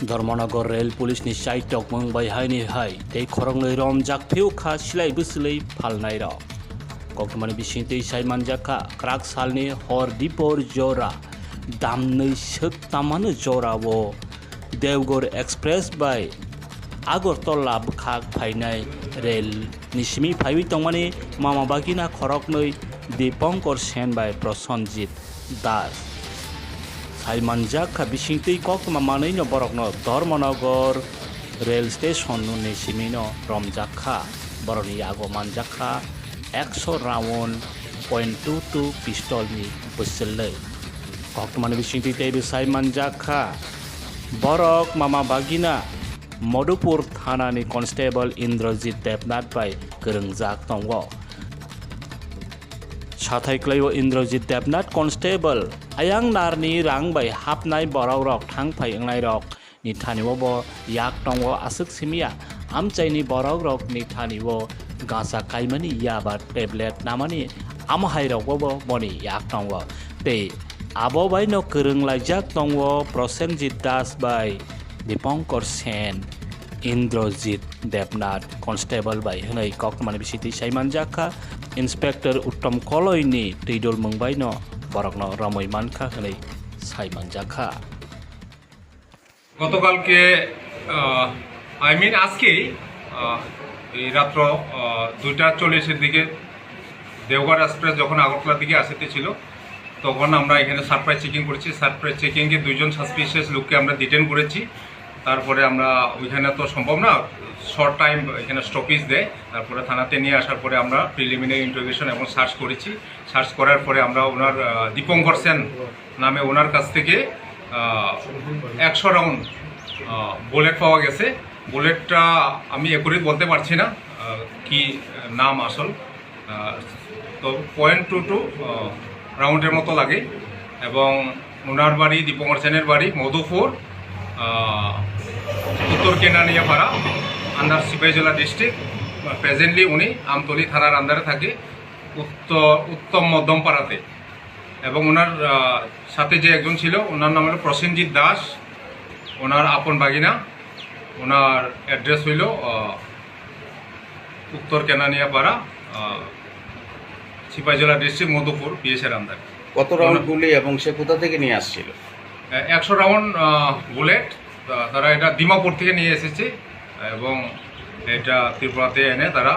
Dharmanagar Rail Police ni chaitokmabai hai ni hai tei khoroknai Romjakha Juwa Silai bwchlwi phalnai rok kokmani bisingtwi saimanjakha krak salni hor dipor jora damnoi tamano jora o Deoghar Express by Agartala bwkhak phainai rail ni simi phaiwi tongmani mama bagina khoroknai Dipankar Sen by Prosenjit Das Saimanjakha bisingtwi kokma manino borokno Dharmanagar Rail Station ni simino Romjakha boroni ago manjakha 100 round .22 pistol ni bwchlwi kokmani bisingtwi tei Saimanjakha borok mama bagina Madhupur Thana ni Constable Indrajit Debnath by Grongjak tongo Chataiklai Indrajit Debnath Constable ayang narni rang by hapnai borok rok thangpai ngai rok ni thaniwo bo yak tongo asuk simia amchaini borok rok ni thaniwo gasa kaimani yaba tablet namani amhai rok bo boni yak tongo te abo bai no Urnanglaijak tongo Prosenjit Das by Dipankar Sen Indrajit Debnath Constable by Hanai kokmani bisiti Saimanjakha Inspector Tongkwchang ni Tidol Mungbai no Borokno Ramoi Mankha Hanai Saimanjakha গতকালকে আজকে এই রাত্র 2:40 দিকে Deoghar express যখন আগরতলার দিকে আসতে ছিল তখন আমরা এখানে সারপ্রাইজ চেকিং করেছি। সারপ্রাইজ চেকিংয়ে 2জন সাসপিশিয়াস লোককে আমরা ডিটেন করেছি। তারপরে আমরা ওইখানে তো সম্ভব না, শর্ট টাইম এখানে স্টপেজ দেয়। তারপরে থানাতে নিয়ে আসার পরে আমরা প্রিলিমিনারি ইন্টারোগেশন এবং সার্চ করেছি। সার্চ করার পরে আমরা ওনার দীপঙ্কর সেন নামে ওনার কাছ থেকে 100 রাউন্ড বুলেট পাওয়া গেছে। বুলেটটা আমি একুরেট বলতে পারছি না কি নাম আসল, তো .22 রাউন্ডের মতো লাগে। এবং ওনার বাড়ি দীপঙ্কর সেনের বাড়ি মধুপুর, উত্তর কেনানিয়াপাড়া, আন্ডার সিপাহীজলা ডিস্ট্রিক্ট। প্রেজেন্টলি উনি আমতলী থানার আন্ডারে থাকে উত্তম মধ্যমপাড়াতে। এবং ওনার সাথে যে একজন ছিল ওনার নাম হলো প্রসেনজিৎ দাস, ওনার আপন বাগিনা। ওনার অ্যাড্রেস হইল উত্তর কেনানিয়াপাড়া, সিপাহীজলা ডিস্ট্রিক্ট, মধুপুর, পিএসের আন্ডারে। কত রাউন্ড গুলি এবং সে কোথা থেকে নিয়ে আসছিল? 100 রাউন্ড বুলেট তারা এটা ডিমাপুর থেকে নিয়ে এসেছে এবং এটা ত্রিপুরাতে এনে তারা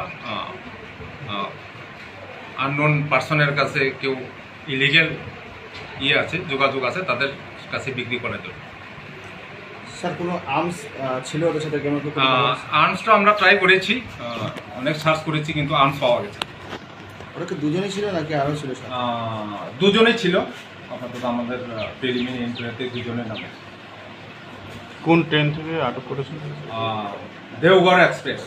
আননোন পার্সনের কাছে কেউ ইলিগেল আছে, যোগাযোগ আছে, তাদের কাছে বিক্রি করে দেবে। স্যার কোনো আর্মস ছিল ওদের সাথে? আর্মসটা আমরা ট্রাই করেছি, অনেক সার্চ করেছি, কিন্তু আর্মস পাওয়া গেছে। ওরা কি দুজনেই ছিল নাকি আরও ছিল? দুজনেই ছিল, আপাতত আমাদের প্রিলিমিনারি ইনকোয়ারিতে দুজনের নামে। কোন ট্রেন থেকে আটক করেছেন? দেওঘর এক্সপ্রেস।